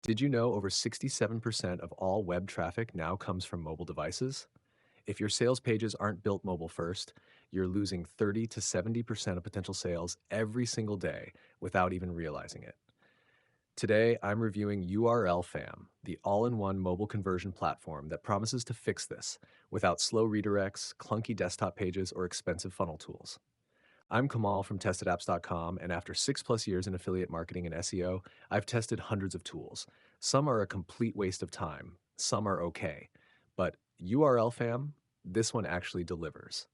Did you know over 67% of all web traffic now comes from mobile devices? If your sales pages aren't built mobile first, you're losing 30 to 70% of potential sales every single day without even realizing it. Today, I'm reviewing URLFAM, the all in one mobile conversion platform that promises to fix this without slow redirects, clunky desktop pages, or expensive funnel tools. I'm Kamal from testedapps.com, and after 6 plus years in affiliate marketing and SEO, I've tested hundreds of tools. Some are a complete waste of time, some are okay. But URL fam, this one actually delivers.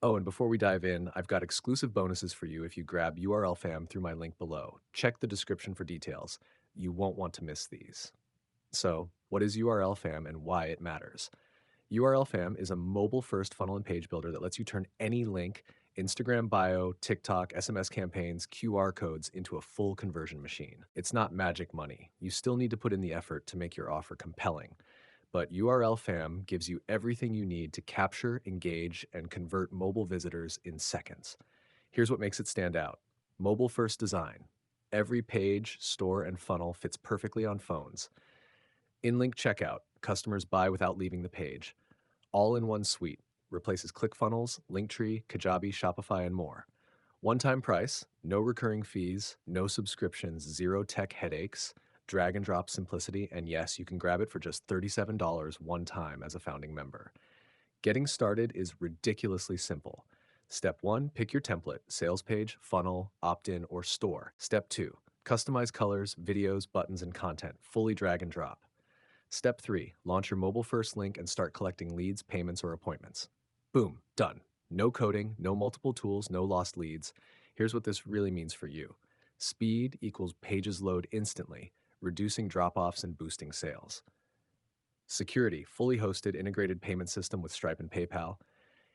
Oh, and before we dive in, I've got exclusive bonuses for you if you grab URL fam through my link below. Check the description for details. You won't want to miss these. So, what is URL fam and why it matters? URLFAM is a mobile first funnel and page builder that lets you turn any link, Instagram bio, TikTok, SMS campaigns, QR codes into a full conversion machine. It's not magic money. You still need to put in the effort to make your offer compelling. But URLFAM gives you everything you need to capture, engage, and convert mobile visitors in seconds. Here's what makes it stand out: mobile first design. Every page, store, and funnel fits perfectly on phones. In link checkout, customers buy without leaving the page. All in one suite, replaces ClickFunnels, Linktree, Kajabi, Shopify, and more. One-time price, no recurring fees, no subscriptions, zero tech headaches, drag and drop simplicity, and yes, you can grab it for just $37 one time as a founding member. Getting started is ridiculously simple. Step 1, pick your template: sales page, funnel, opt-in, or store. Step 2, customize colors, videos, buttons, and content, fully drag and drop. Step 3, launch your mobile first link and start collecting leads, payments, or appointments. Boom, done. No coding, no multiple tools, no lost leads. Here's what this really means for you: speed equals pages load instantly, reducing drop offs and boosting sales. Security, fully hosted integrated payment system with Stripe and PayPal.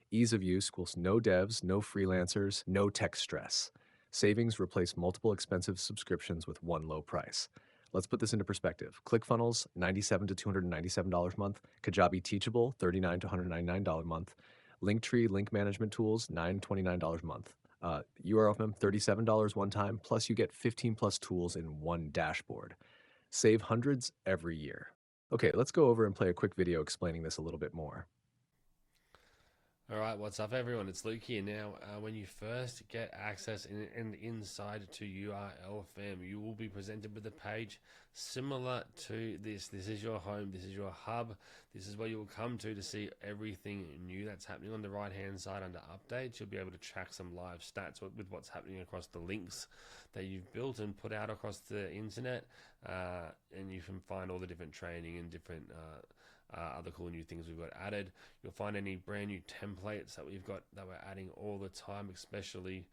Ease of use equals no devs, no freelancers, no tech stress. Savings replace multiple expensive subscriptions with one low price. Let's put this into perspective. ClickFunnels, $97 to $297 a month. Kajabi Teachable, $39 to $199 a month. Linktree link management tools, $9 to $29 a month. URLFM, $37 one time, plus you get 15 plus tools in one dashboard. Save hundreds every year. Okay, let's go over and play a quick video explaining this a little bit more. All right, what's up, everyone? It's Luke here. Now, when you first get access and inside to URLFAM, you will be presented with a page similar to this. This is your home. This is your hub. This is where you will come to see everything new that's happening. On the right-hand side under updates, you'll be able to track some live stats with what's happening across the links that you've built and put out across the internet, and you can find all the different training and different other cool new things we've got added. You'll find any brand new templates that we've got that we're adding all the time, especially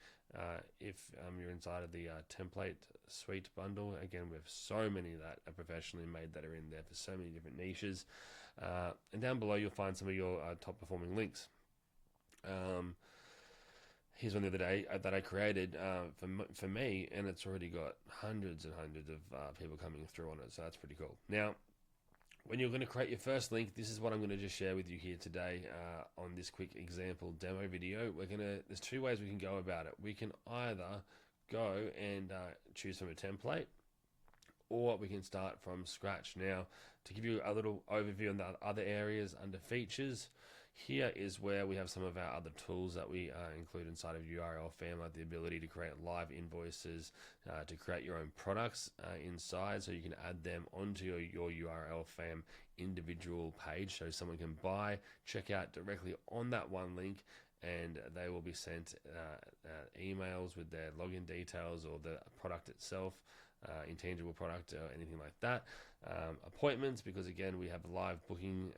if you're inside of the template suite bundle. Again, we have so many that are professionally made that are in there for so many different niches. And down below, you'll find some of your top performing links. Here's one the other day that I created for me, and it's already got hundreds and hundreds of people coming through on it, so that's pretty cool. Now, when you're going to create your first link, this is what I'm going to just share with you here today on this quick example demo video. There's two ways we can go about it. We can either go and choose from a template, or we can start from scratch. Now, to give you a little overview on the other areas under features, here is where we have some of our other tools that we include inside of URLFAM, like the ability to create live invoices, to create your own products inside, so you can add them onto your URLFAM individual page, so someone can buy, check out directly on that one link, and they will be sent emails with their login details or the product itself, intangible product or anything like that. Appointments, because again, we have live booking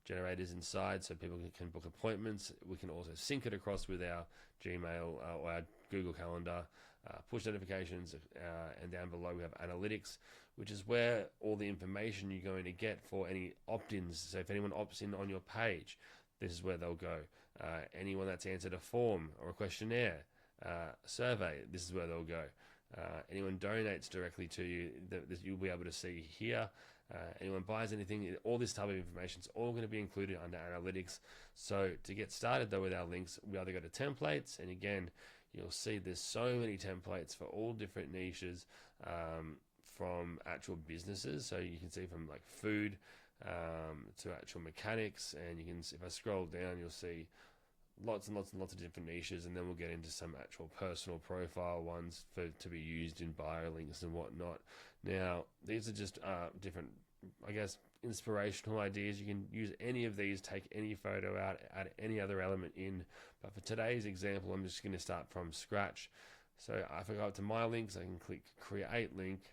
generators inside, so people can book appointments. We can also sync it across with our Gmail or our Google Calendar, push notifications, and down below we have analytics, which is where all the information you're going to get for any opt-ins. So if anyone opts in on your page, this is where they'll go. Anyone that's answered a form or a questionnaire, survey, this is where they'll go. Anyone donates directly to you, you'll be able to see here. Anyone buys anything, all this type of information is all going to be included under analytics. So to get started though with our links, we either go to templates, and again, you'll see there's so many templates for all different niches, from actual businesses. So you can see from like food to actual mechanics, and you can, if I scroll down, you'll see lots and lots and lots of different niches, and then we'll get into some actual personal profile ones for to be used in bio links and whatnot. Now, these are just different, I guess, inspirational ideas. You can use any of these, take any photo out, add any other element in. But for today's example, I'm just going to start from scratch. So if I go up to my links, I can click create link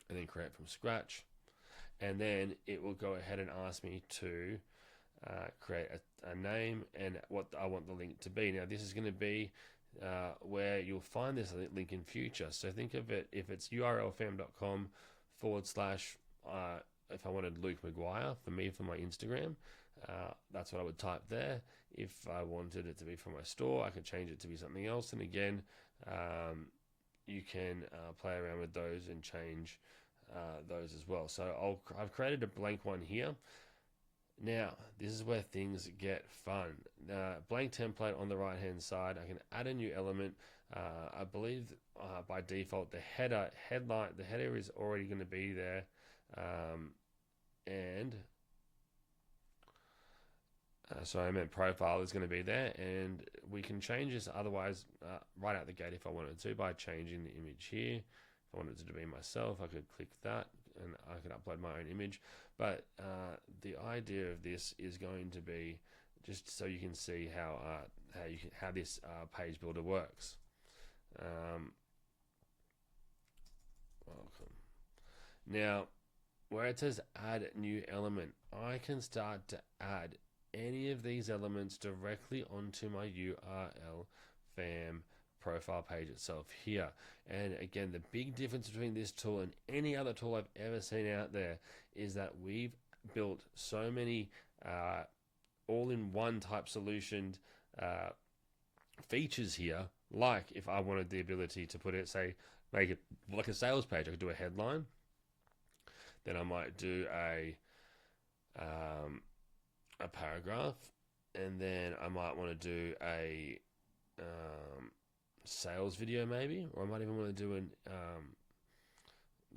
and then create from scratch. And then it will go ahead and ask me to create a name and what I want the link to be. Now, this is going to be where you'll find this link in future. So think of it, if it's urlfam.com / if I wanted Luke McGuire for me for my Instagram, that's what I would type there. If I wanted it to be for my store, I could change it to be something else. And again, you can play around with those and change those as well. So I've created a blank one here. Now, this is where things get fun. Blank template on the right hand side. I can add a new element. I believe by default the header is already going to be there, and sorry, I meant profile is going to be there, and we can change this otherwise right out the gate if I wanted to by changing the image here. If I wanted to be myself, I could click that and I could upload my own image. But the idea of this is going to be just so you can see how this page builder works. Welcome. Now, where it says add new element, I can start to add any of these elements directly onto my URLFAM profile page itself here. And again, the big difference between this tool and any other tool I've ever seen out there is that we've built so many all-in-one type solution features here. Like if I wanted the ability to put it, say, make it like a sales page, I could do a headline. Then I might do a paragraph, and then I might want to do a sales video maybe, or I might even want to do an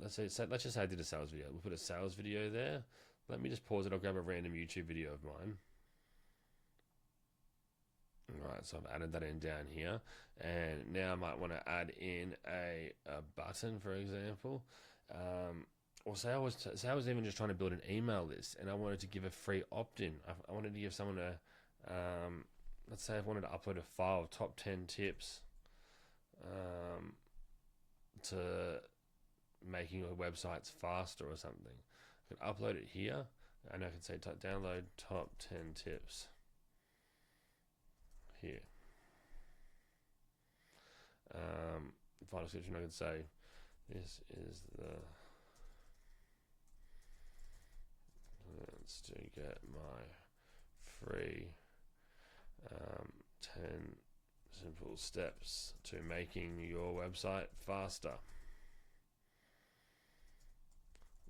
let's just say I did a sales video. We'll put a sales video there. Let me just pause it. I'll grab a random YouTube video of mine. Alright, so I've added that in down here, and now I might want to add in a button, for example. Or say I was even just trying to build an email list, and I wanted to give a free opt-in. I wanted to give someone let's say I wanted to upload a file of top 10 tips to making your websites faster or something. I can upload it here, and I can say download top 10 tips here. Final description, I can say this is the to get my free 10 simple steps to making your website faster.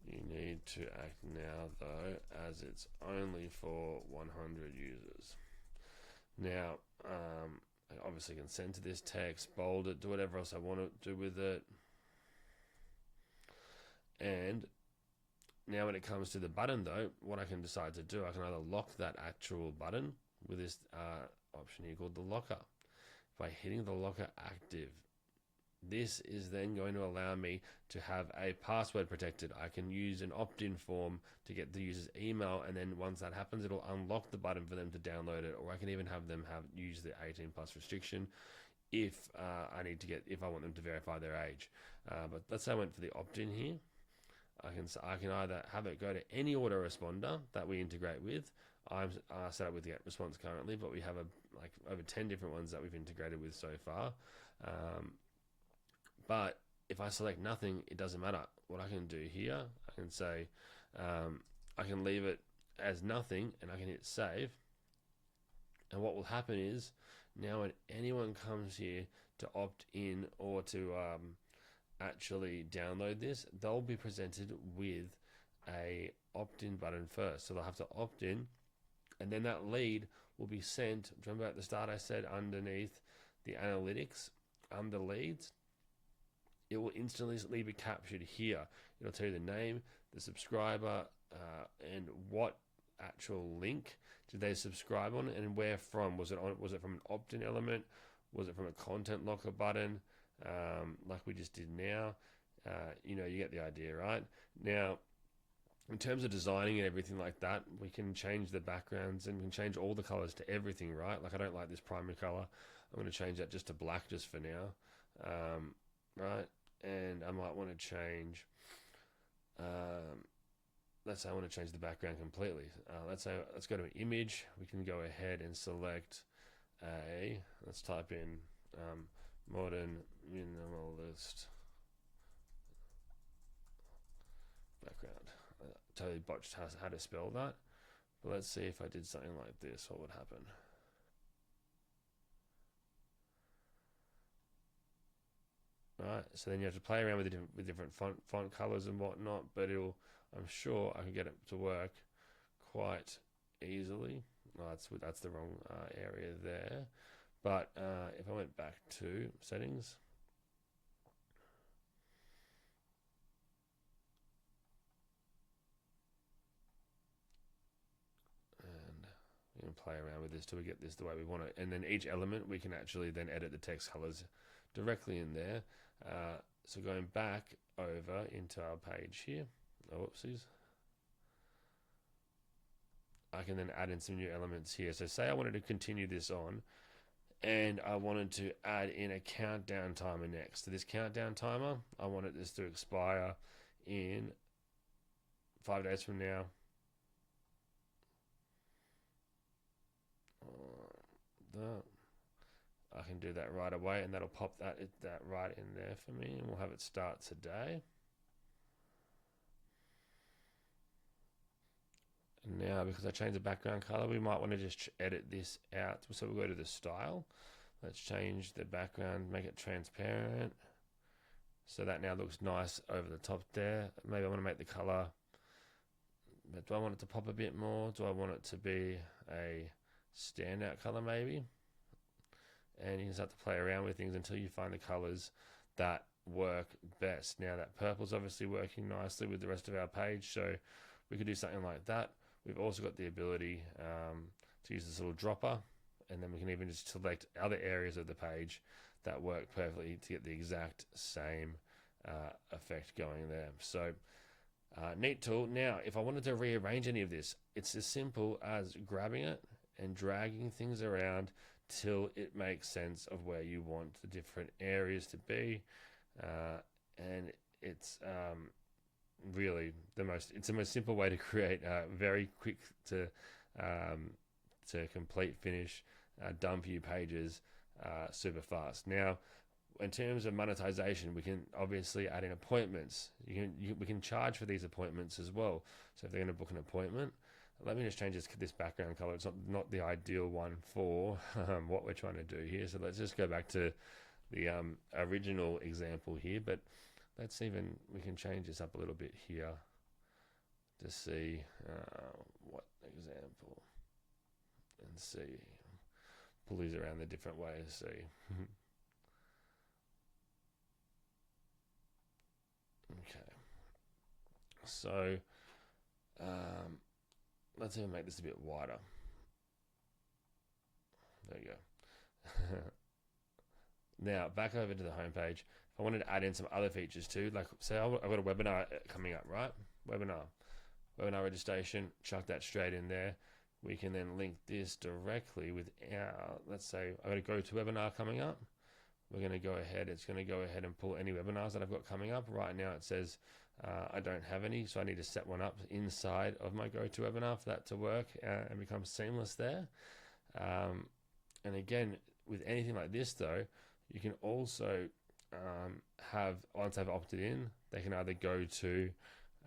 You need to act now though, as it's only for 100 users. Now, I obviously can send to this text, bold it, do whatever else I want to do with it. And now when it comes to the button though, what I can decide to do, I can either lock that actual button with this option here called the locker. By hitting the locker active, this is then going to allow me to have a password protected. I can use an opt-in form to get the user's email, and then once that happens, it'll unlock the button for them to download it, or I can even have them use the 18 plus restriction if if I want them to verify their age. But let's say I went for the opt-in here. I can either have it go to any autoresponder that we integrate with. I'm set up with the GetResponse currently, but we have like over 10 different ones that we've integrated with so far. But if I select nothing, it doesn't matter. What I can do here, I can say, I can leave it as nothing, and I can hit save. And what will happen is, now when anyone comes here to opt in or to actually download this, they'll be presented with a opt-in button first. So they'll have to opt in, and then that lead will be sent. Remember at the start I said underneath the analytics, under leads, it will instantly be captured here. It'll tell you the name, the subscriber, and what actual link did they subscribe on, and where from. Was it from an opt-in element? Was it from a content locker button, like we just did now? You get the idea, right? Now, in terms of designing and everything like that, we can change the backgrounds and we can change all the colors to everything, right? Like I don't like this primary color. I'm going to change that just to black just for now, right? And I might want to change, let's say I want to change the background completely. Let's go to an image. We can go ahead and select let's type in modern minimalist background. Totally botched how to spell that. But let's see if I did something like this, what would happen? Right, so then you have to play around with different font colors and whatnot, but I'm sure I can get it to work quite easily. Oh, that's the wrong area there. But if I went back to settings, and we can play around with this till we get this the way we want it. And then each element, we can actually then edit the text colors directly in there. So going back over into our page here, whoopsies. I can then add in some new elements here. So say I wanted to continue this on and I wanted to add in a countdown timer next. To this countdown timer, I wanted this to expire in 5 days from now. I can do that right away, and that'll pop that right in there for me, and we'll have it start today. And now, because I changed the background color, we might want to just edit this out. So we'll go to the style. Let's change the background, make it transparent. So that now looks nice over the top there. Maybe I want to make the color, but do I want it to pop a bit more? Do I want it to be a standout color maybe? And you can start to play around with things until you find the colors that work best. Now that purple's obviously working nicely with the rest of our page, so we could do something like that. We've also got the ability to use this little dropper, and then we can even just select other areas of the page that work perfectly to get the exact same effect going there. So neat tool. Now, if I wanted to rearrange any of this, it's as simple as grabbing it and dragging things around till it makes sense of where you want the different areas to be, and it's really the most simple way to create very quick to complete finish done for you pages super fast. Now, in terms of monetization, we can obviously add in appointments. We can charge for these appointments as well. So if they're going to book an appointment, let me just change this background color. It's not the ideal one for what we're trying to do here. So let's just go back to the original example here. But we can change this up a little bit here to see what example, and see, pull these around the different ways, see. Okay. So, let's even make this a bit wider. There you go. Now, back over to the homepage. If I wanted to add in some other features too, like say I've got a webinar coming up, right? Webinar registration, chuck that straight in there. We can then link this directly with our, let's say I've got a GoToWebinar coming up. We're going to go ahead, it's going to go ahead and pull any webinars that I've got coming up. Right now it says I don't have any, so I need to set one up inside of my GoToWebinar for that to work and become seamless there. And again, with anything like this though, you can also have, once they've opted in, they can either go to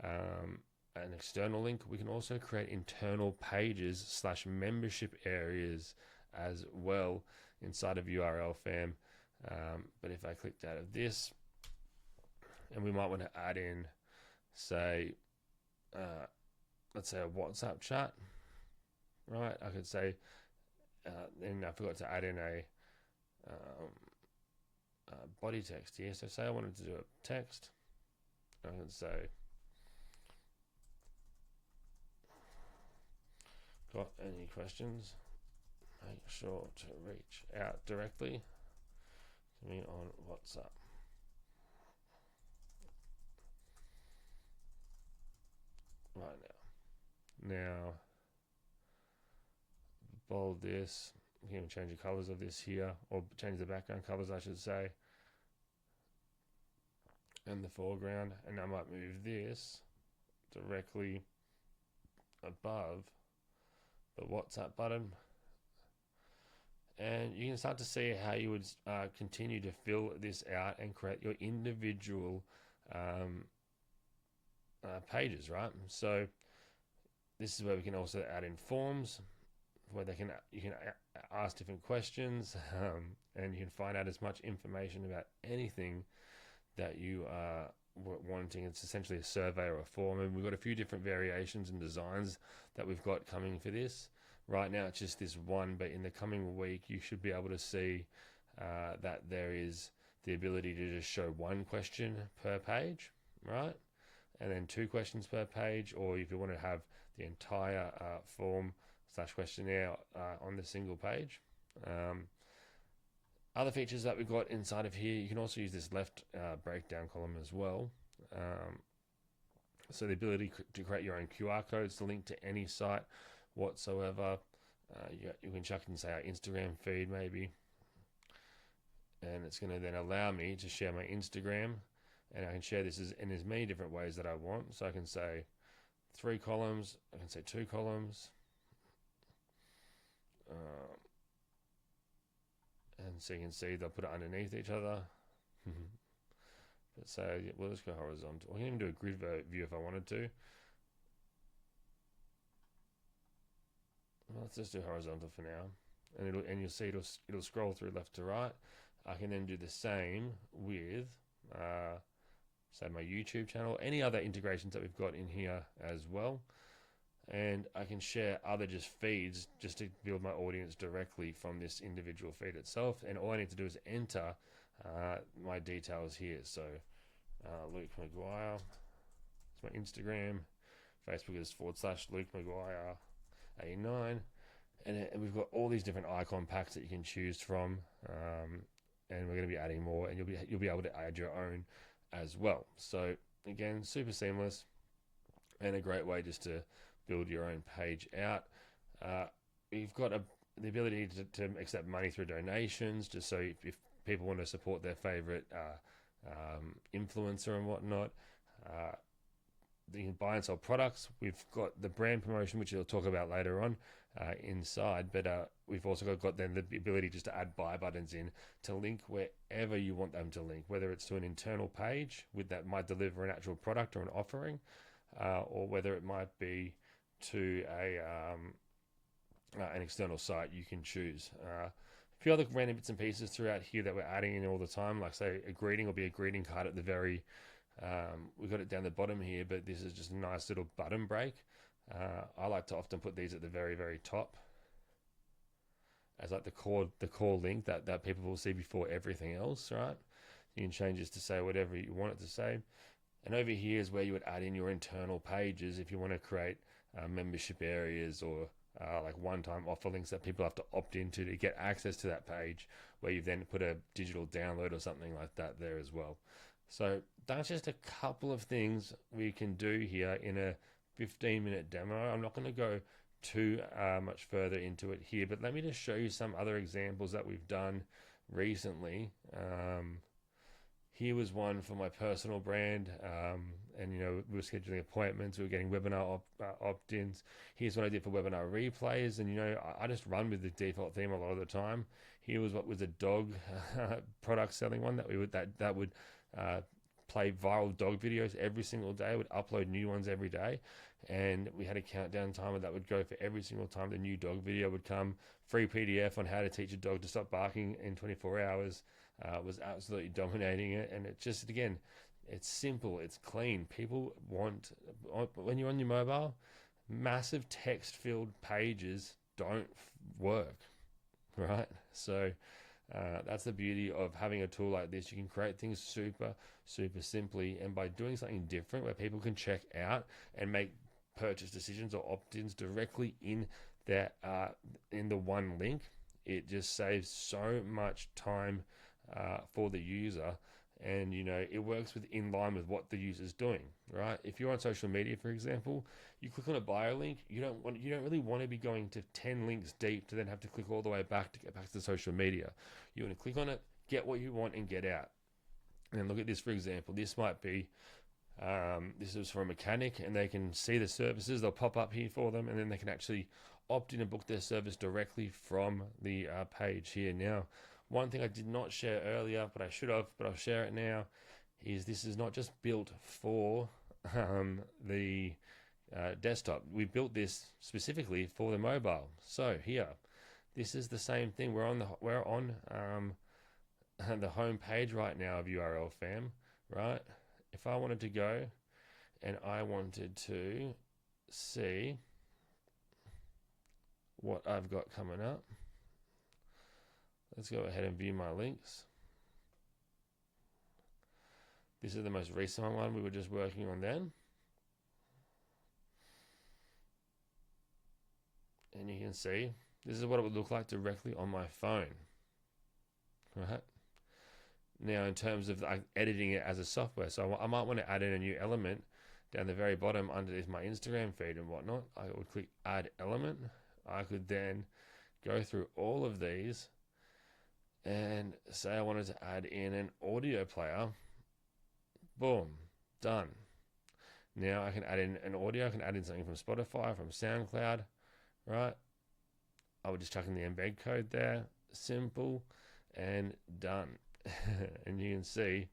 an external link. We can also create internal pages / membership areas as well inside of URLFAM. But if I clicked out of this, and we might want to add in, say, let's say a WhatsApp chat, right? I could say, then I forgot to add in body text here. So say I wanted to do a text, I can say, got any questions? Make sure to reach out directly to me on WhatsApp. Right now, bold this. You can change the colors of this here, or change the background colors, I should say, and the foreground. And I might move this directly above the WhatsApp button. And you can start to see how you would continue to fill this out and create your individual pages, right? So this is where we can also add in forms where you can ask different questions, and you can find out as much information about anything that you are wanting. It's essentially a survey or a form, and we've got a few different variations and designs that we've got coming for this. Right now it's just this one, but in the coming week you should be able to see that there is the ability to just show one question per page, right? And then 2 questions per page, or if you want to have the entire form / questionnaire on the single page. Other features that we've got inside of here, you can also use this left breakdown column as well. So the ability to create your own QR codes to link to any site whatsoever. You can chuck in, say, our Instagram feed maybe, and it's going to then allow me to share my Instagram, and I can share this in as many different ways that I want. So I can say 3 columns, I can say 2 columns, and so you can see they'll put it underneath each other. But so we'll just go horizontal. I can even do a grid view if I wanted to. Well, let's just do horizontal for now, and you'll see it'll scroll through left to right. I can then do the same with say my YouTube channel, any other integrations that we've got in here as well. And I can share other just feeds just to build my audience directly from this individual feed itself. And all I need to do is enter my details here. So Luke Maguire, it's my Instagram. Facebook is /Luke Maguire 89. And we've got all these different icon packs that you can choose from. And we're going to be adding more, and you'll be able to add your own as well. So again, super seamless and a great way just to build your own page out. You've got the ability to accept money through donations, just so if people want to support their favorite influencer and whatnot. You can buy and sell products. We've got the brand promotion, which we'll talk about later on inside, but we've also got then the ability just to add buy buttons in to link wherever you want them to link, whether it's to an internal page that might deliver an actual product or an offering, or whether it might be to an external site. You can choose. A few other random bits and pieces throughout here that we're adding in all the time, like say a greeting will be a greeting card at the very we've got it down the bottom here, but this is just a nice little button break. I like to often put these at the very, very top as like the core link that people will see before everything else, right? You can change this to say whatever you want it to say. And over here is where you would add in your internal pages if you want to create membership areas or like one-time offer links that people have to opt into to get access to that page, where you then put a digital download or something like that there as well. So that's just a couple of things we can do here in a 15-minute demo. I'm not going to go too much further into it here, but let me just show you some other examples that we've done recently. Here was one for my personal brand, and we were scheduling appointments, we were getting webinar opt-ins. Here's what I did for webinar replays, and I just run with the default theme a lot of the time. Here was what was a dog product selling one that would play viral dog videos every single day. Would upload new ones every day, and we had a countdown timer that would go for every single time the new dog video would come. Free PDF on how to teach a dog to stop barking in 24 hours. Was absolutely dominating it, and it just, again, it's simple, it's clean. People want, when you're on your mobile, massive text-filled pages don't work, right? So That's the beauty of having a tool like this. You can create things super, super simply, and by doing something different where people can check out and make purchase decisions or opt-ins directly in the one link, it just saves so much time for the user, and it works in line with what the user's doing. Right? If you're on social media, for example, you click on a bio link, you don't really want to be going to 10 links deep to then have to click all the way back to get back to the social media. You want to click on it, get what you want, and get out. And look at this, for example. This might be this is for a mechanic, and they can see the services. They'll pop up here for them, and then they can actually opt in and book their service directly from the page here. Now, one thing I did not share earlier, but I should have, but I'll share it now, is this is not just built for the desktop. We built this specifically for the mobile. So here, this is the same thing. We're on the home page right now of URLFAM, right? If I wanted to go and I wanted to see what I've got coming up, let's go ahead and view my links. This is the most recent one we were just working on then. And you can see this is what it would look like directly on my phone. Right? Now, in terms of editing it as a software, so I might want to add in a new element down the very bottom underneath my Instagram feed and whatnot. I would click add element. I could then go through all of these and say I wanted to add in an audio player. Boom, done. Now I can add in an audio. I can add in something from Spotify, from SoundCloud, right? I would just chuck in the embed code there. Simple and done. And you can see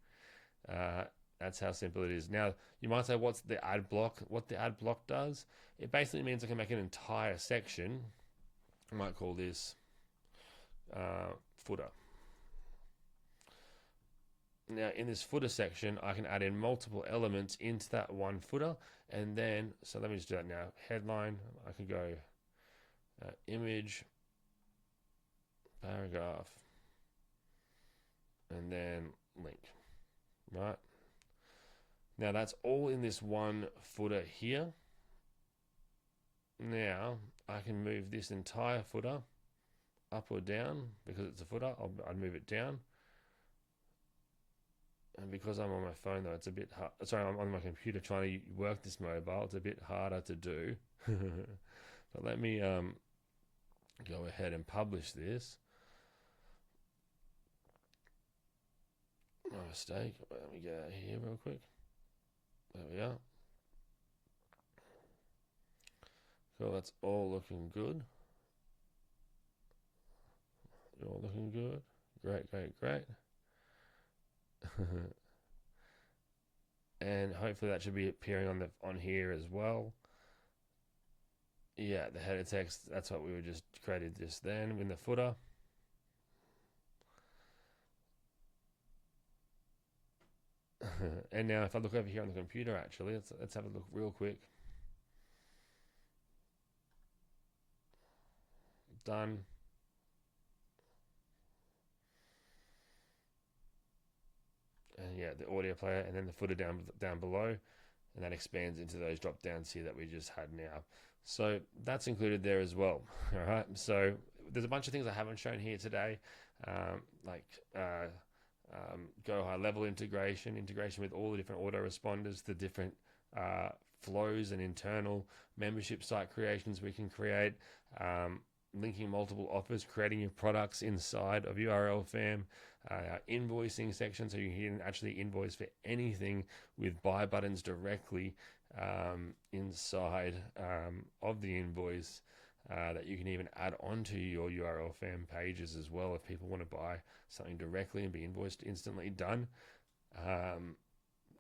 that's how simple it is. Now, you might say, what's the ad block? What the ad block does, it basically means I can make an entire section. I might call this footer. Now, in this footer section, I can add in multiple elements into that one footer. And then, so let me just do that now. Headline, I can go image, paragraph, and then link, right? Now that's all in this one footer here. Now I can move this entire footer up or down. Because it's a footer, I'd move it down. And because I'm on my phone though, it's a bit hard. Sorry, I'm on my computer trying to work this mobile. It's a bit harder to do. But let me go ahead and publish this. My mistake. Let me get out here real quick. There we are. Cool, that's all looking good. You're all looking good. Great, great, great. And hopefully that should be appearing on here as well. Yeah, the header text, that's what we were just created just then in the footer. And now if I look over here on the computer, actually, let's have a look real quick. Done. And yeah, the audio player, and then the footer down below, and that expands into those drop downs here that we just had now. So that's included there as well. All right. So there's a bunch of things I haven't shown here today, like go high level integration with all the different autoresponders, the different flows and internal membership site creations we can create, linking multiple offers, creating your products inside of URLFAM, invoicing section, so you can actually invoice for anything with buy buttons directly inside of the invoice, that you can even add onto your URLFAM pages as well if people want to buy something directly and be invoiced instantly. Done.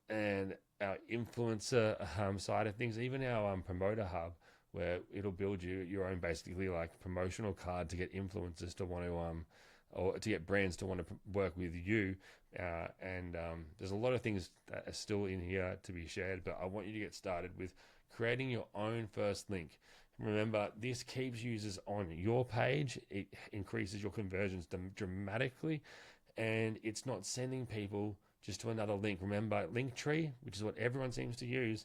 And our influencer side of things, even our promoter hub, where it'll build you your own basically like promotional card to get influencers to want to or to get brands to want to work with you, and there's a lot of things that are still in here to be shared, but I want you to get started with creating your own first link. Remember, this keeps users on your page. It increases your conversions dramatically, and it's not sending people just to another link. Remember, Linktree, which is what everyone seems to use,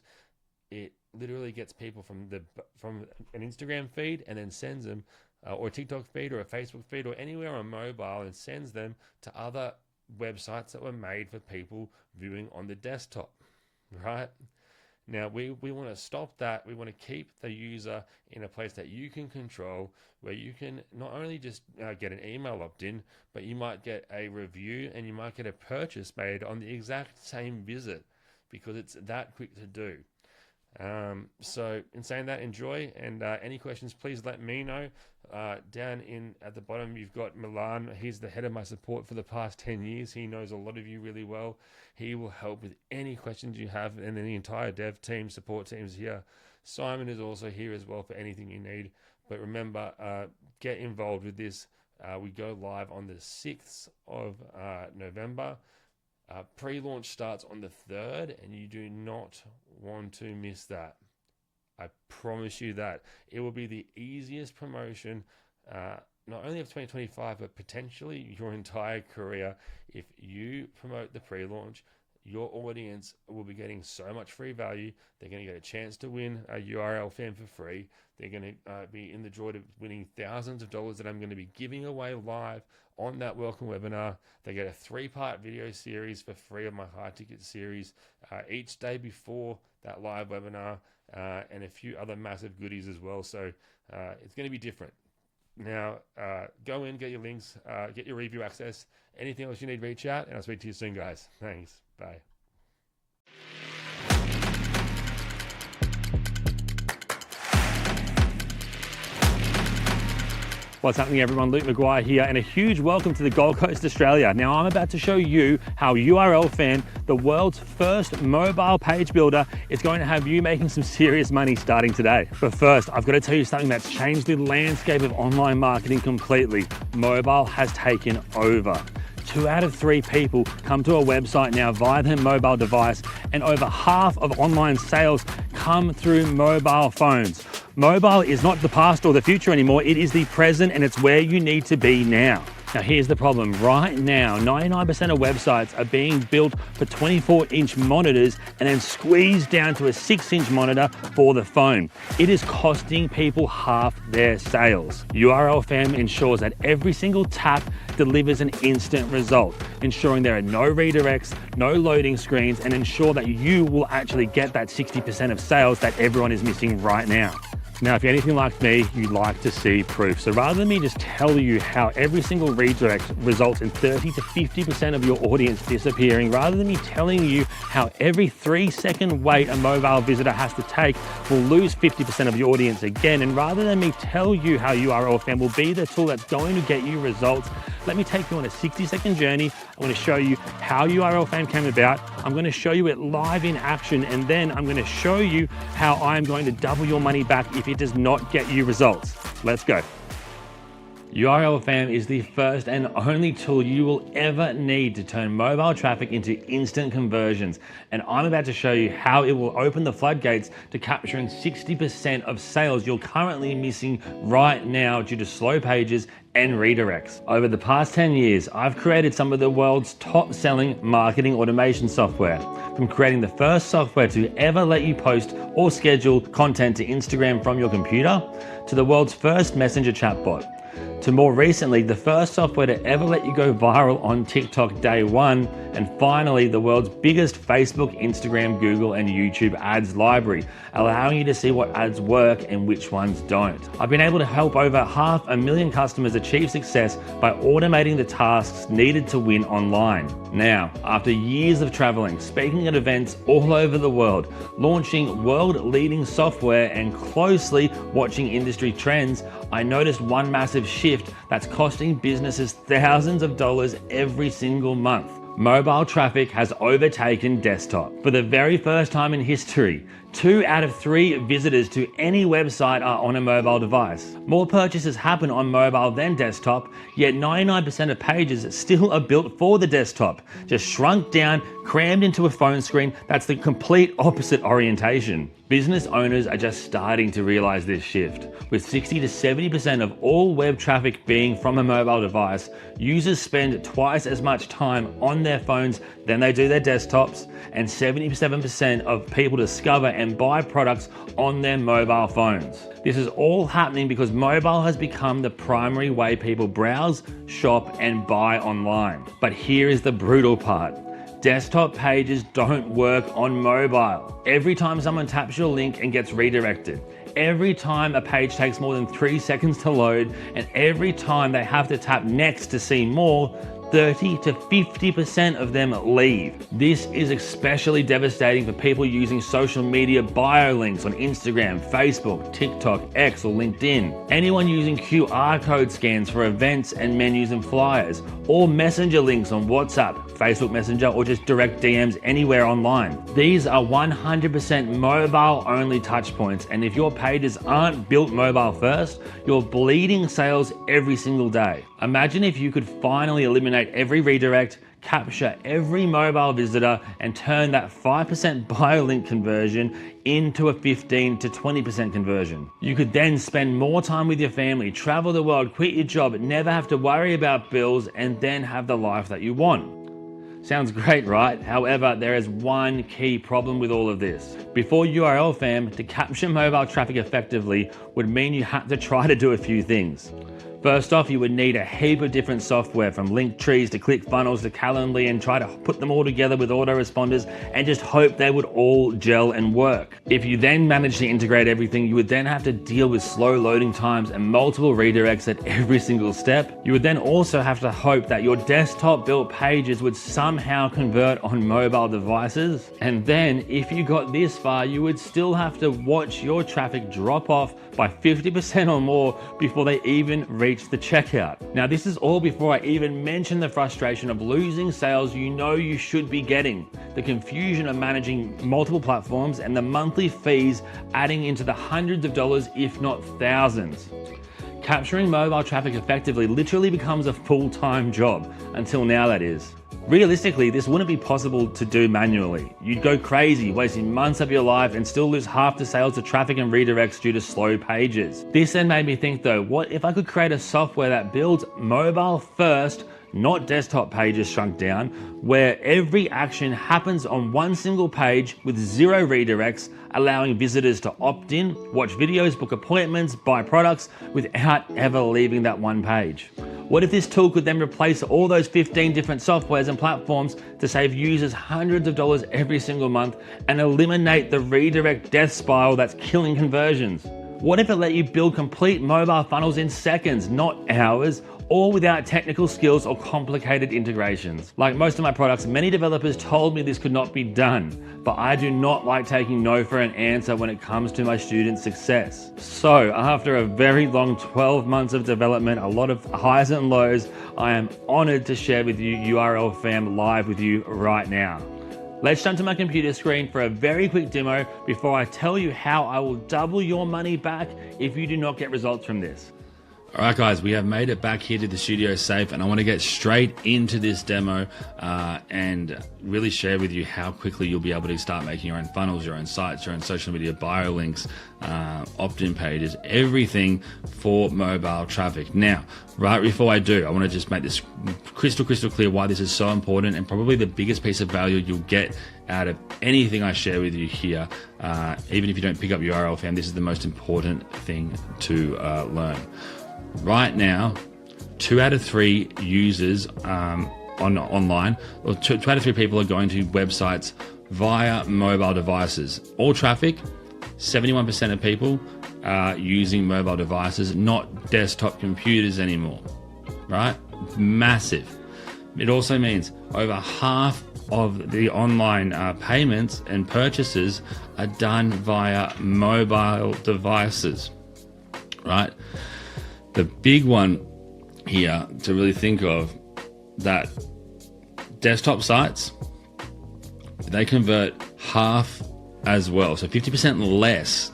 it literally gets people from an Instagram feed and then sends them, or a TikTok feed or a Facebook feed or anywhere on mobile, and sends them to other websites that were made for people viewing on the desktop, right? Now, we want to stop that. We want to keep the user in a place that you can control, where you can not only just get an email opt-in, but you might get a review and you might get a purchase made on the exact same visit, because it's that quick to do. So in saying that, enjoy, and any questions, please let me know. Down in at the bottom, you've got Milan. He's the head of my support for the past 10 years. He knows a lot of you really well. He will help with any questions you have, and then the entire dev team, support teams here. Simon is also here as well for anything you need. But remember, get involved with this. We go live on the 6th of November. Pre-launch starts on the 3rd, and you do not want to miss that. I promise you that. It will be the easiest promotion, not only of 2025, but potentially your entire career. If you promote the pre-launch, your audience will be getting so much free value. They're going to get a chance to win a URLFAM for free. They're going to be in the draw to winning thousands of dollars that I'm going to be giving away live on that welcome webinar. They get a 3-part video series for free of my high ticket series each day before that live webinar, and a few other massive goodies as well. So it's going to be different. Now, go in, get your links, get your review access. Anything else you need, reach out, and I'll speak to you soon, guys. Thanks. Bye. What's happening, everyone? Luke McGuire here, and a huge welcome to the Gold Coast, Australia. Now, I'm about to show you how URLFAM, the world's first mobile page builder, is going to have you making some serious money starting today. But first, I've got to tell you something that's changed the landscape of online marketing completely. Mobile has taken over. 2 out of 3 people come to a website now via their mobile device, and over half of online sales come through mobile phones. Mobile is not the past or the future anymore, it is the present, and it's where you need to be now. Now here's the problem. Right now, 99% of websites are being built for 24-inch monitors and then squeezed down to a 6-inch monitor for the phone. It is costing people half their sales. URLFAM ensures that every single tap delivers an instant result, ensuring there are no redirects, no loading screens, and ensure that you will actually get that 60% of sales that everyone is missing right now. Now, if you're anything like me, you like to see proof. So rather than me just tell you how every single redirect results in 30 to 50% of your audience disappearing, rather than me telling you how every 3-second wait a mobile visitor has to take will lose 50% of your audience again, and rather than me tell you how URLFAM will be the tool that's going to get you results, let me take you on a 60-second journey. I'm going to show you how URLFAM came about. I'm going to show you it live in action, and then I'm going to show you how I'm going to double your money back if it does not get you results. Let's go. URLFAM is the first and only tool you will ever need to turn mobile traffic into instant conversions. And I'm about to show you how it will open the floodgates to capturing 60% of sales you're currently missing right now due to slow pages and redirects. Over the past 10 years, I've created some of the world's top-selling marketing automation software. From creating the first software to ever let you post or schedule content to Instagram from your computer, to the world's first messenger chatbot, to more recently, the first software to ever let you go viral on TikTok day one, and finally, the world's biggest Facebook, Instagram, Google, and YouTube ads library, allowing you to see what ads work and which ones don't. I've been able to help over 500,000 customers achieve success by automating the tasks needed to win online. Now, after years of traveling, speaking at events all over the world, launching world-leading software, and closely watching industry trends, I noticed one massive shift that's costing businesses thousands of dollars every single month. Mobile traffic has overtaken desktop. For the very first time in history, 2 out of 3 visitors to any website are on a mobile device. More purchases happen on mobile than desktop, yet 99% of pages still are built for the desktop, just shrunk down, crammed into a phone screen. That's the complete opposite orientation. Business owners are just starting to realize this shift. With 60 to 70% of all web traffic being from a mobile device, users spend twice as much time on their phones than they do their desktops, and 77% of people discover and buy products on their mobile phones. This is all happening because mobile has become the primary way people browse, shop, and buy online. But here is the brutal part. Desktop pages don't work on mobile. Every time someone taps your link and gets redirected, every time a page takes more than 3 seconds to load, and every time they have to tap next to see more, 30 to 50% of them leave. This is especially devastating for people using social media bio links on Instagram, Facebook, TikTok, X, or LinkedIn. Anyone using QR code scans for events and menus and flyers, or messenger links on WhatsApp, Facebook Messenger, or just direct DMs anywhere online. These are 100% mobile only touch points, and if your pages aren't built mobile first, you're bleeding sales every single day. Imagine if you could finally eliminate every redirect, capture every mobile visitor, and turn that 5% bio link conversion into a 15 to 20% conversion. You could then spend more time with your family, travel the world, quit your job, never have to worry about bills, and then have the life that you want. Sounds great, right? However, there is one key problem with all of this. Before URLFAM, to capture mobile traffic effectively would mean you had to try to do a few things. First off, you would need a heap of different software, from link trees to ClickFunnels to Calendly, and try to put them all together with autoresponders and just hope they would all gel and work. If you then managed to integrate everything, you would then have to deal with slow loading times and multiple redirects at every single step. You would then also have to hope that your desktop built pages would somehow convert on mobile devices. And then if you got this far, you would still have to watch your traffic drop off by 50% or more before they even reach the checkout. Now, this is all before I even mention the frustration of losing sales you know you should be getting, the confusion of managing multiple platforms, and the monthly fees adding into the hundreds of dollars, if not thousands. Capturing mobile traffic effectively literally becomes a full-time job, until now that is. Realistically, this wouldn't be possible to do manually. You'd go crazy, wasting months of your life and still lose half the sales to traffic and redirects due to slow pages. This then made me think though, what if I could create a software that builds mobile first, not desktop pages shrunk down, where every action happens on one single page with 0 redirects, allowing visitors to opt in, watch videos, book appointments, buy products without ever leaving that one page? What if this tool could then replace all those 15 different softwares and platforms to save users hundreds of dollars every single month and eliminate the redirect death spiral that's killing conversions? What if it let you build complete mobile funnels in seconds, not hours, all without technical skills or complicated integrations? Like most of my products, many developers told me this could not be done, but I do not like taking no for an answer when it comes to my students' success. So after a very long 12 months of development, a lot of highs and lows, I am honored to share with you URLFAM live with you right now. Let's jump to my computer screen for a very quick demo before I tell you how I will double your money back if you do not get results from this. All right, guys, we have made it back here to the studio safe, and I want to get straight into this demo and really share with you how quickly you'll be able to start making your own funnels, your own sites, your own social media bio links, opt-in pages, everything for mobile traffic. Now, right before I do, I want to just make this crystal clear why this is so important, and probably the biggest piece of value you'll get out of anything I share with you here. Even if you don't pick up URLFAM, this is the most important thing to learn. Right now, 2 out of 3 users online, or 2 out of 3 people are going to websites via mobile devices. All traffic, 71% of people are using mobile devices, not desktop computers anymore, right? Massive. It also means over half of the online payments and purchases are done via mobile devices, right? The big one here to really think of, that desktop sites, they convert half as well. So 50% less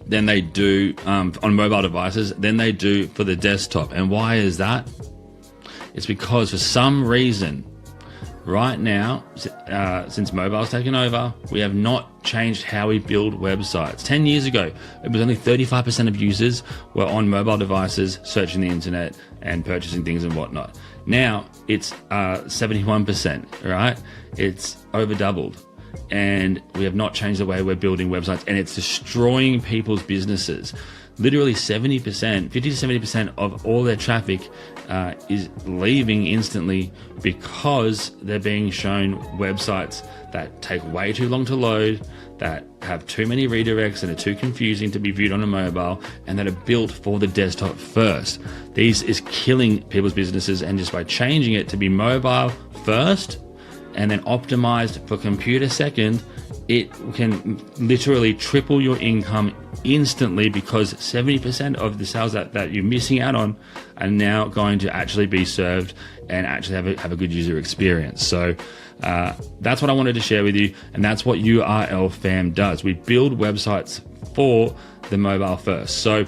than they do on mobile devices than they do for the desktop. And why is that? It's because for some reason, right now, since mobile's taken over, we have not changed how we build websites. 10 years ago, it was only 35% of users were on mobile devices searching the internet and purchasing things and whatnot. Now it's 71%, right? It's over doubled. And we have not changed the way we're building websites, and it's destroying people's businesses. Literally 70%, 50 to 70% of all their traffic is leaving instantly because they're being shown websites that take way too long to load, that have too many redirects and are too confusing to be viewed on a mobile, and that are built for the desktop first. These is killing people's businesses, and just by changing it to be mobile first and then optimized for computer second, it can literally triple your income instantly, because 70% of the sales that you're missing out on are now going to actually be served and actually have a good user experience. So that's what I wanted to share with you, and that's what URLFAM does. We build websites for the mobile first. So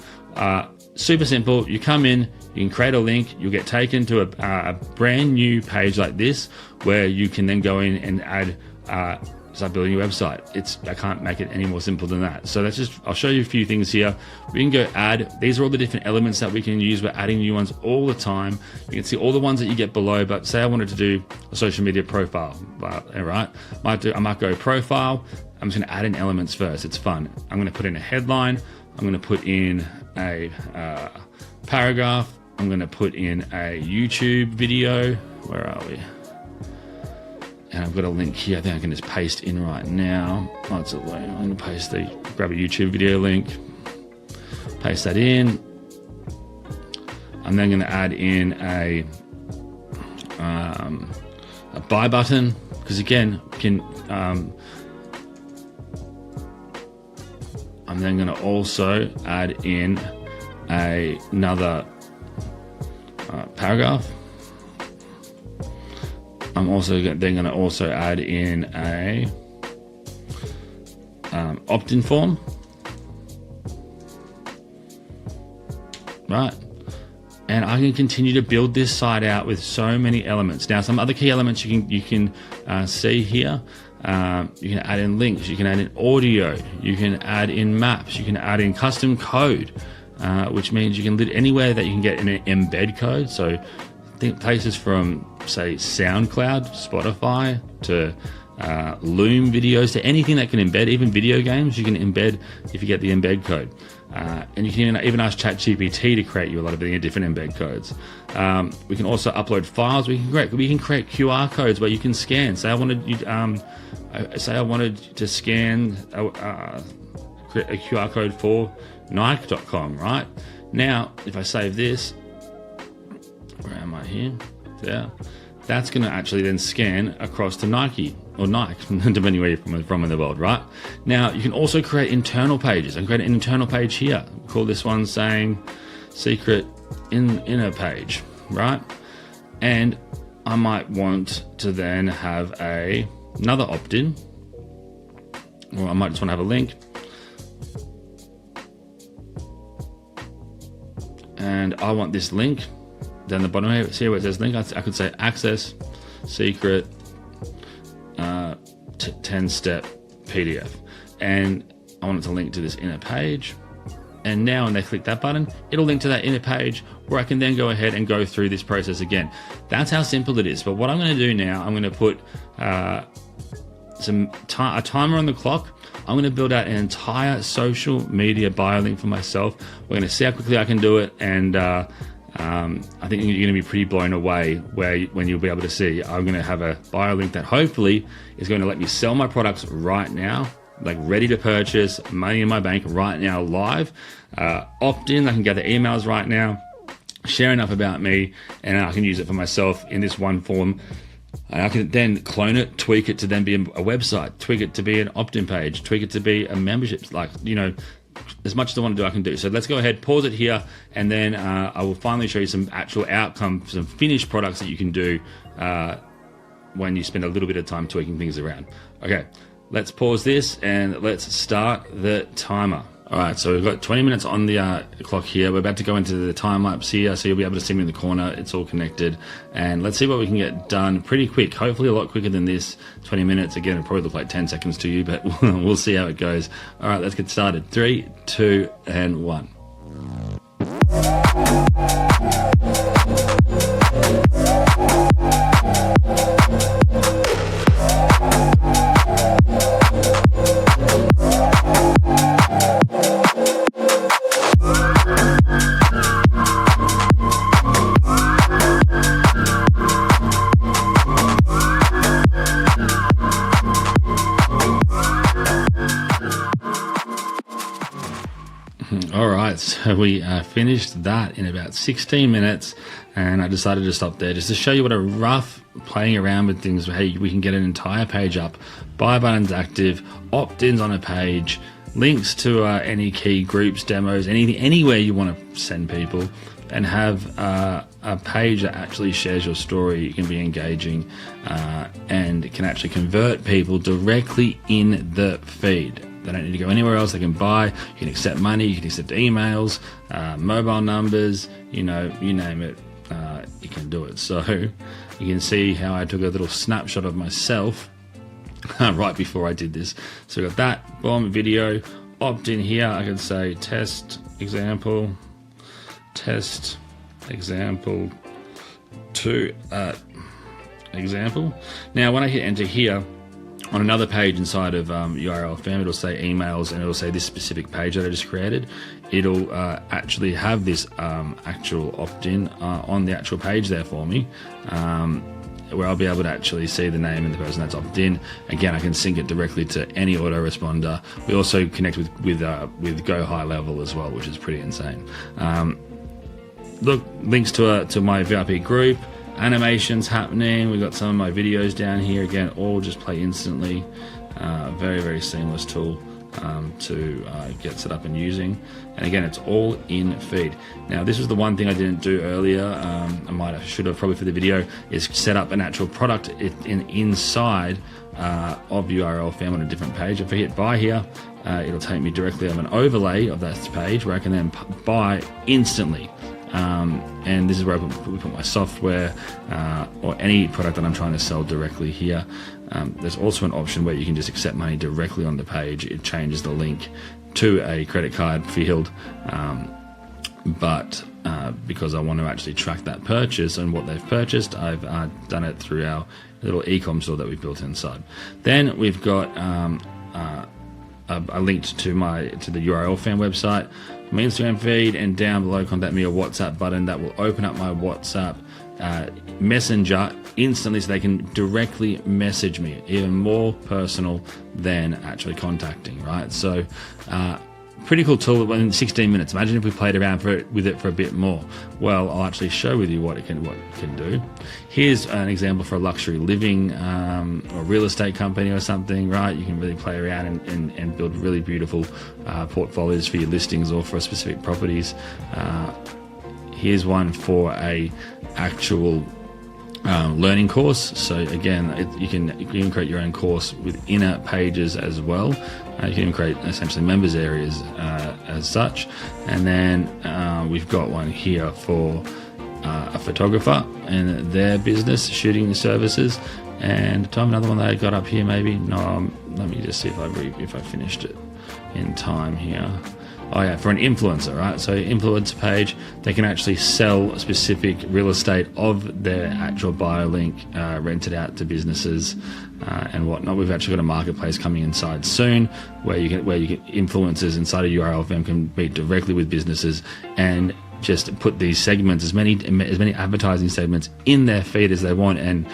super simple. You come in, you can create a link, you'll get taken to a brand new page like this, where you can then go in and add start building your website. I can't make it any more simple than that. So I'll show you a few things here. We can go add. These are all the different elements that we can use. We're adding new ones all the time. You can see all the ones that you get below, but say I wanted to do a social media profile, all right? I might go profile. I'm just gonna add in elements first. It's fun. I'm gonna put in a headline. I'm gonna put in a paragraph. I'm gonna put in a YouTube video. Where are we? And I've got a link here that I can just paste in right now. Oh, it's away. I'm going to grab a YouTube video link, paste that in. I'm then going to add in a buy button, because again, I'm then going to also add in another paragraph. I'm also then going to also add in a opt-in form, right? And I can continue to build this site out with so many elements. Now, some other key elements you can see here. You can add in links. You can add in audio. You can add in maps. You can add in custom code, which means you can anywhere that you can get an embed code. So think places from, say, SoundCloud, Spotify, to Loom videos, to anything that can embed, even video games, you can embed if you get the embed code. And you can even ask ChatGPT to create you a lot of the different embed codes. We can also upload files. We can create QR codes where you can scan. Say I wanted to scan create a QR code for Nike.com, right? Now, if I save this, where am I here? There. That's going to actually then scan across to Nike, or Nike, depending where you're from in the world, right? Now, you can also create internal pages. I can create an internal page here. Call this one saying secret inner page, right? And I might want to then have another opt-in, or I might just want to have a link. And I want this link down the bottom here, see where it says link. I could say access secret 10-step PDF, and I want it to link to this inner page. And now when they click that button, it'll link to that inner page, where I can then go ahead and go through this process again. That's how simple it is. But what I'm going to do now, I'm going to put a timer on the clock. I'm going to build out an entire social media bio link for myself. We're going to see how quickly I can do it, and I think you're going to be pretty blown away when you'll be able to see. I'm going to have a bio link that hopefully is going to let me sell my products right now, like ready to purchase, money in my bank right now, live. Opt-in, I can gather emails right now, share enough about me, and I can use it for myself in this one form. And I can then clone it, tweak it to then be a website, tweak it to be an opt-in page, tweak it to be a membership, as much as I want to do, I can do. So let's go ahead, pause it here, and then I will finally show you some actual outcomes, some finished products that you can do when you spend a little bit of time tweaking things around. Okay, let's pause this and let's start the timer. All right, so we've got 20 minutes on the clock here. We're about to go into the time lapse here, so you'll be able to see me in the corner. It's all connected. And let's see what we can get done pretty quick. Hopefully a lot quicker than this 20 minutes. Again, it'll probably look like 10 seconds to you, but we'll see how it goes. All right, let's get started. 3, 2, and 1. All right, so we finished that in about 16 minutes, and I decided to stop there just to show you what a rough playing around with things. Hey, we can get an entire page up, buy buttons active, opt-ins on a page, links to any key groups, demos, anything, anywhere you want to send people, and have a page that actually shares your story. You can be engaging and it can actually convert people directly in the feed. They don't need to go anywhere else. They can buy, you can accept money, you can accept emails, mobile numbers, you know, you name it, you can do it. So you can see how I took a little snapshot of myself right before I did this. So we got that, boom, video, opt in here. I can say test example 2 example. Now when I hit enter here, on another page inside of URLFAM, it'll say emails, and it'll say this specific page that I just created. It'll actually have this actual opt-in on the actual page there for me, where I'll be able to actually see the name and the person that's opted in. Again, I can sync it directly to any autoresponder. We also connect with Go High Level as well, which is pretty insane. Look, links to my VIP group. Animations happening. We've got some of my videos down here. Again, all just play instantly. Very, very seamless tool to get set up and using. And again, it's all in feed. Now, this was the one thing I didn't do earlier. Should have probably for the video, is set up an actual product inside of URLFAM on a different page. If I hit buy here, it'll take me directly on an overlay of that page where I can then buy instantly. And this is where we put my software or any product that I'm trying to sell directly here. There's also an option where you can just accept money directly on the page. It changes the link to a credit card field, but because I want to actually track that purchase and what they've purchased, I've done it through our little e-com store that we built inside. Then we've got a link to the URLFAM website, my Instagram feed, and down below contact me or WhatsApp button that will open up my WhatsApp messenger instantly, so they can directly message me, even more personal than actually contacting, right? So pretty cool tool in 16 minutes. Imagine if we played around with it for a bit more. Well, I'll actually show with you what it can do. Here's an example for a luxury living or real estate company or something, right? You can really play around and build really beautiful portfolios for your listings or for specific properties. Here's one for a actual learning course. So again, you can create your own course with inner pages as well. You can create essentially members areas as such. And then we've got one here for a photographer and their business shooting services. And time another one that I got up here maybe. No, let me just see if I finished it in time here. Oh yeah, for an influencer, right? So influencer page, they can actually sell specific real estate of their actual bio link, rent it out to businesses and whatnot. We've actually got a marketplace coming inside soon where you get influencers inside of URLFAM can meet directly with businesses and just put these segments, as many advertising segments in their feed as they want, and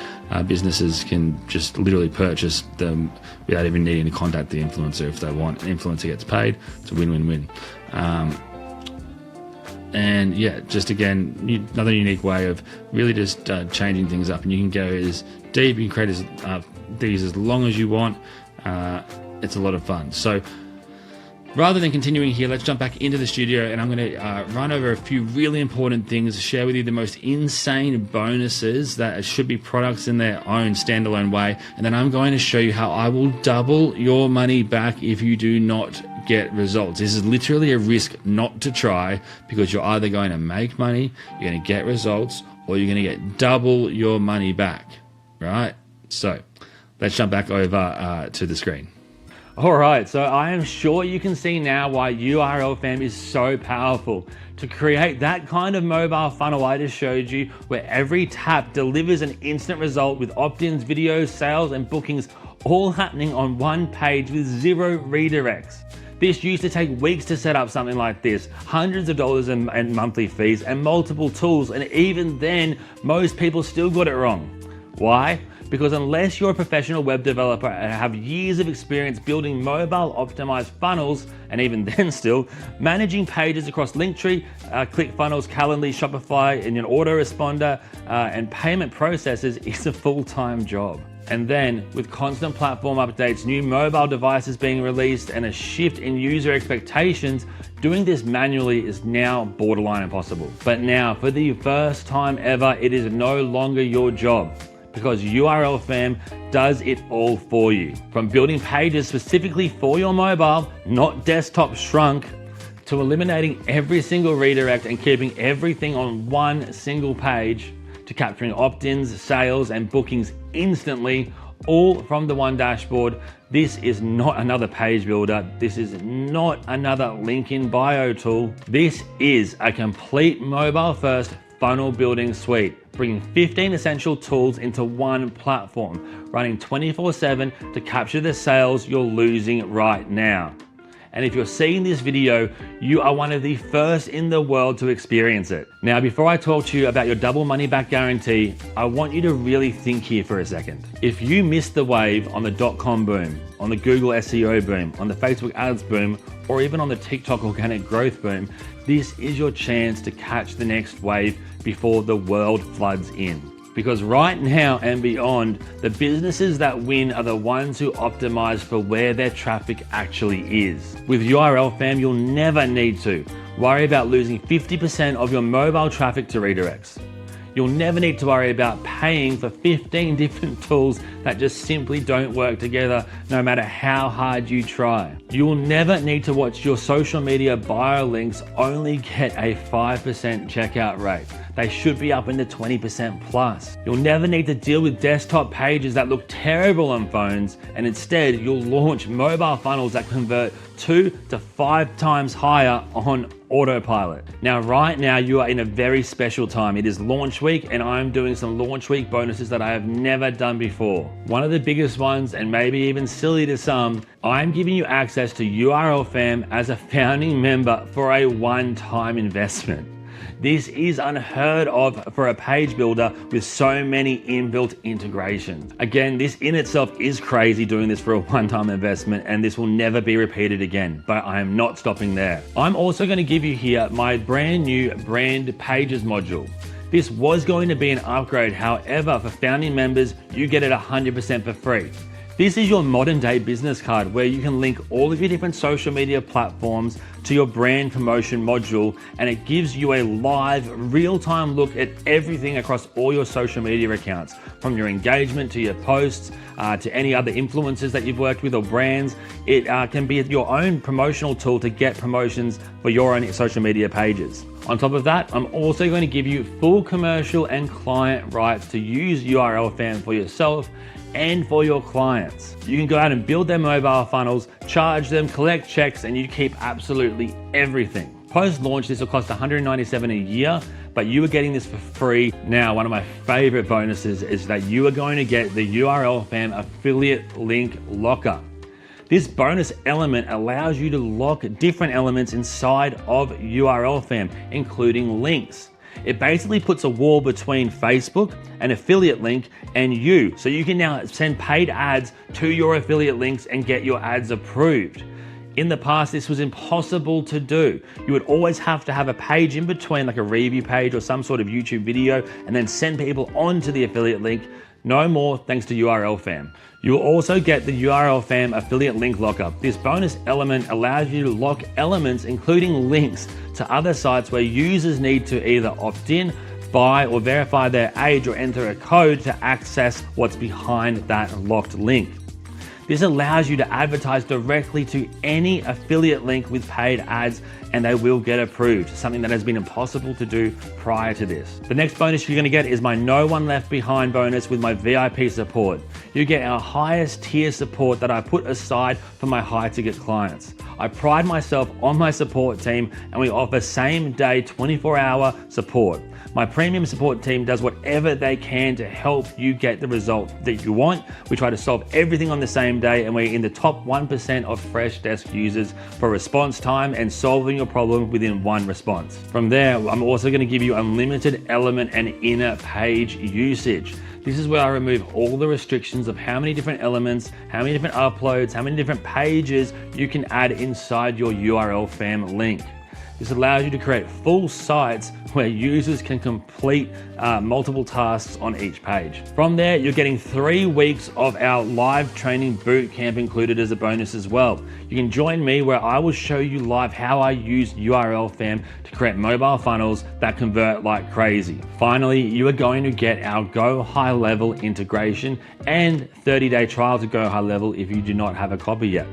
businesses can just literally purchase them without even needing to contact the influencer if they want. An influencer gets paid. It's a win-win-win. And yeah, just again, another unique way of really just changing things up. And you can go as deep, you can create these as long as you want. It's a lot of fun. So Rather than continuing here, let's jump back into the studio and I'm going to run over a few really important things, share with you the most insane bonuses that should be products in their own standalone way. And then I'm going to show you how I will double your money back if you do not get results. This is literally a risk not to try, because you're either going to make money, you're going to get results, or you're going to get double your money back, right? So let's jump back over to the screen. All right, so I am sure you can see now why URLFAM is so powerful. To create that kind of mobile funnel I just showed you, where every tap delivers an instant result with opt-ins, videos, sales, and bookings all happening on one page with 0 redirects. This used to take weeks to set up something like this, hundreds of dollars in monthly fees and multiple tools, and even then, most people still got it wrong. Why? Because unless you're a professional web developer and have years of experience building mobile optimized funnels, and even then still, managing pages across Linktree, ClickFunnels, Calendly, Shopify, and an autoresponder, and payment processes is a full-time job. And then, with constant platform updates, new mobile devices being released, and a shift in user expectations, doing this manually is now borderline impossible. But now, for the first time ever, it is no longer your job, because URLFAM does it all for you. From building pages specifically for your mobile, not desktop shrunk, to eliminating every single redirect and keeping everything on one single page, to capturing opt-ins, sales, and bookings instantly, all from the one dashboard. This is not another page builder. This is not another link in bio tool. This is a complete mobile-first funnel building suite, bringing 15 essential tools into one platform, running 24/7 to capture the sales you're losing right now. And if you're seeing this video, you are one of the first in the world to experience it. Now, before I talk to you about your double money back guarantee, I want you to really think here for a second. If you missed the wave on the .com boom, on the Google SEO boom, on the Facebook ads boom, or even on the TikTok organic growth boom, this is your chance to catch the next wave before the world floods in. Because right now and beyond, the businesses that win are the ones who optimize for where their traffic actually is. With URLFAM, you'll never need to worry about losing 50% of your mobile traffic to redirects. You'll never need to worry about paying for 15 different tools that just simply don't work together, no matter how hard you try. You'll never need to watch your social media bio links only get a 5% checkout rate. They should be up in the 20% plus. You'll never need to deal with desktop pages that look terrible on phones, and instead you'll launch mobile funnels that convert 2 to 5 times higher on autopilot. Now, right now you are in a very special time. It is launch week, and I'm doing some launch week bonuses that I have never done before. One of the biggest ones, and maybe even silly to some, I'm giving you access to URLFAM as a founding member for a one-time investment. This is unheard of for a page builder with so many inbuilt integrations. Again, this in itself is crazy, doing this for a one-time investment, and this will never be repeated again, but I am not stopping there. I'm also going to give you here my brand new brand pages module. This was going to be an upgrade, however, for founding members, you get it 100% for free. This is your modern day business card where you can link all of your different social media platforms to your brand promotion module, and it gives you a live, real-time look at everything across all your social media accounts, from your engagement to your posts, to any other influencers that you've worked with or brands. It can be your own promotional tool to get promotions for your own social media pages. On top of that, I'm also going to give you full commercial and client rights to use URLFAM for yourself and for your clients. You can go out and build their mobile funnels, charge them, collect checks, and you keep absolutely everything. Post-launch, this will cost $197 a year, but you are getting this for free. Now, one of my favorite bonuses is that you are going to get the URLFAM affiliate link locker. This bonus element allows you to lock different elements inside of URLFAM, including links. It basically puts a wall between Facebook, an affiliate link, and you. So you can now send paid ads to your affiliate links and get your ads approved. In the past, this was impossible to do. You would always have to have a page in between, like a review page or some sort of YouTube video, and then send people onto the affiliate link No more thanks to URLFAM. You'll also get the URLFAM affiliate link locker. This bonus element allows you to lock elements, including links, to other sites where users need to either opt in, buy, or verify their age or enter a code to access what's behind that locked link. This allows you to advertise directly to any affiliate link with paid ads, and they will get approved, something that has been impossible to do prior to this. The next bonus you're gonna get is my No One Left Behind bonus with my VIP support. You get our highest tier support that I put aside for my high ticket clients. I pride myself on my support team, and we offer same day 24-hour support. My premium support team does whatever they can to help you get the result that you want. We try to solve everything on the same day, and we're in the top 1% of Freshdesk users for response time and solving your problem within one response. From there, I'm also going to give you unlimited element and inner page usage. This is where I remove all the restrictions of how many different elements, how many different uploads, how many different pages you can add inside your URLFAM link. This allows you to create full sites where users can complete multiple tasks on each page. From there, you're getting 3 weeks of our live training boot camp included as a bonus as well. You can join me where I will show you live how I use URLFAM to create mobile funnels that convert like crazy. Finally, you are going to get our Go High Level integration and 30-day trial to Go High Level if you do not have a copy yet.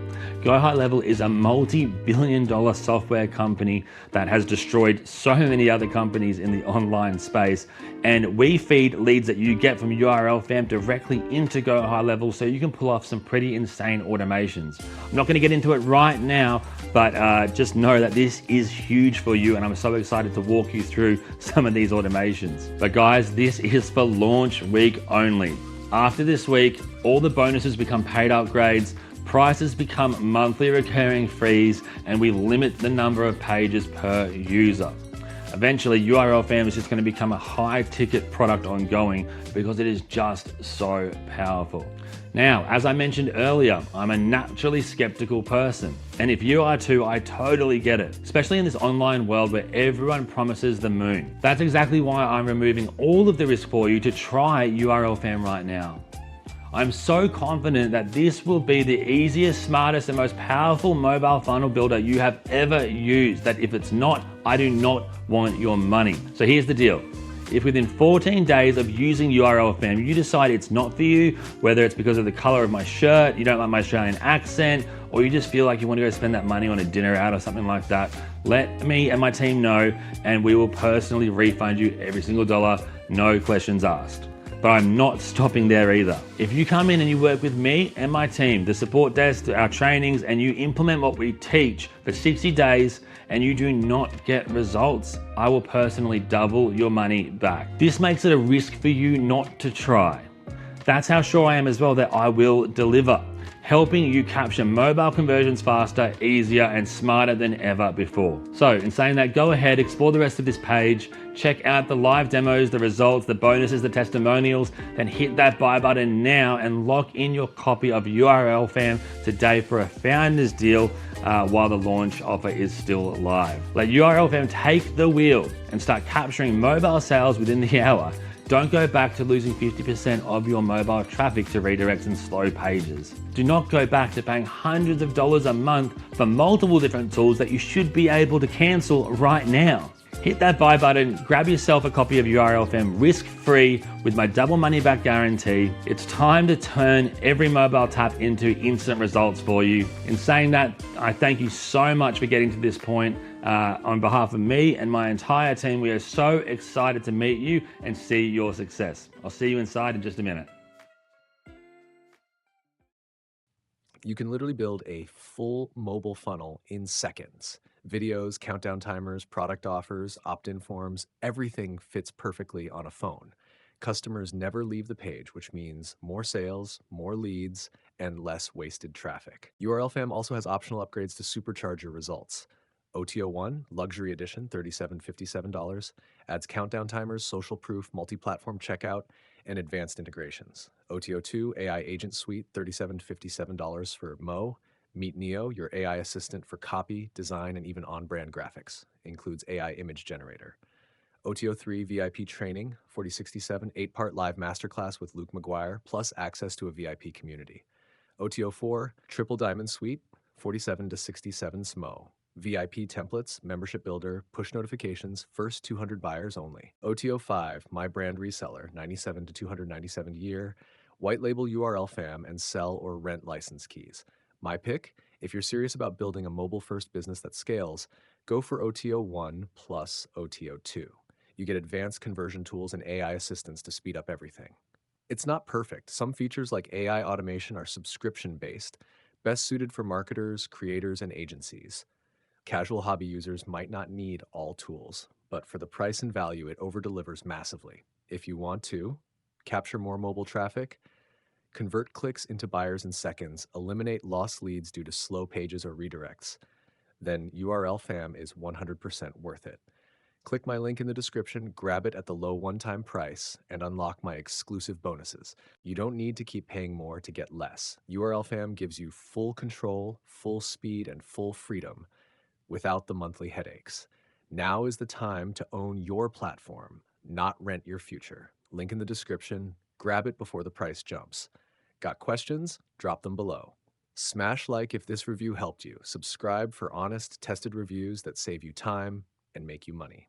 Go High Level is a multi-billion-dollar software company that has destroyed so many other companies in the online space, and we feed leads that you get from URLFAM directly into Go High Level so you can pull off some pretty insane automations. I'm not going to get into it right now, but just know that this is huge for you, and I'm so excited to walk you through some of these automations. But guys, this is for launch week only. After this week, all the bonuses become paid upgrades, prices become monthly recurring fees, and we limit the number of pages per user. Eventually, URLFAM is just going to become a high ticket product ongoing because it is just so powerful. Now, as I mentioned earlier, I'm a naturally skeptical person. And if you are too, I totally get it, especially in this online world where everyone promises the moon. That's exactly why I'm removing all of the risk for you to try URLFAM right now. I'm so confident that this will be the easiest, smartest, and most powerful mobile funnel builder you have ever used, that if it's not, I do not want your money. So here's the deal. If within 14 days of using URLFAM, you decide it's not for you, whether it's because of the color of my shirt, you don't like my Australian accent, or you just feel like you want to go spend that money on a dinner out or something like that, let me and my team know, and we will personally refund you every single dollar, no questions asked. But I'm not stopping there either. If you come in and you work with me and my team, the support desk, our trainings, and you implement what we teach for 60 days and you do not get results, I will personally double your money back. This makes it a risk for you not to try. That's how sure I am as well that I will deliver, helping you capture mobile conversions faster, easier, and smarter than ever before. So in saying that, go ahead, explore the rest of this page, check out the live demos, the results, the bonuses, the testimonials, then hit that buy button now and lock in your copy of URLFAM today for a founder's deal while the launch offer is still live. Let URLFAM take the wheel and start capturing mobile sales within the hour. Don't go back to losing 50% of your mobile traffic to redirects and slow pages. Do not go back to paying hundreds of dollars a month for multiple different tools that you should be able to cancel right now. Hit that buy button, grab yourself a copy of URLFAM risk-free with my double money back guarantee. It's time to turn every mobile tap into instant results for you. In saying that, I thank you so much for getting to this point. On behalf of me and my entire team, we are so excited to meet you and see your success. I'll see you inside in just a minute. You can literally build a full mobile funnel in seconds. Videos, countdown timers, product offers, opt-in forms, everything fits perfectly on a phone. Customers never leave the page, which means more sales, more leads, and less wasted traffic. URLFAM also has optional upgrades to supercharge your results. OTO1, Luxury Edition, $37.57, adds countdown timers, social proof, multi-platform checkout, and advanced integrations. OTO2, AI Agent Suite, $37.57 for Mo. Meet Neo, your AI assistant for copy, design, and even on-brand graphics. Includes AI image generator. OTO3 VIP training, 4067, 8-part live masterclass with Luke McGuire, plus access to a VIP community. OTO4, triple diamond suite, 47 to 67 SMO. VIP templates, membership builder, push notifications, first 200 buyers only. OTO5, my brand reseller, 97 to 297 year, white label URLFAM and sell or rent license keys. My pick, if you're serious about building a mobile first business that scales, go for OTO1 plus OTO2. You get advanced conversion tools and AI assistance to speed up everything. It's not perfect. Some features like AI automation are subscription based, best suited for marketers, creators, and agencies. Casual hobby users might not need all tools, but for the price and value, it over-delivers massively. If you want to capture more mobile traffic, convert clicks into buyers in seconds, eliminate lost leads due to slow pages or redirects, then URLFAM is 100% worth it. Click my link in the description, grab it at the low one-time price, and unlock my exclusive bonuses. You don't need to keep paying more to get less. URLFAM gives you full control, full speed, and full freedom without the monthly headaches. Now is the time to own your platform, not rent your future. Link in the description. Grab it before the price jumps. Got questions? Drop them below. Smash like if this review helped you. Subscribe for honest, tested reviews that save you time and make you money.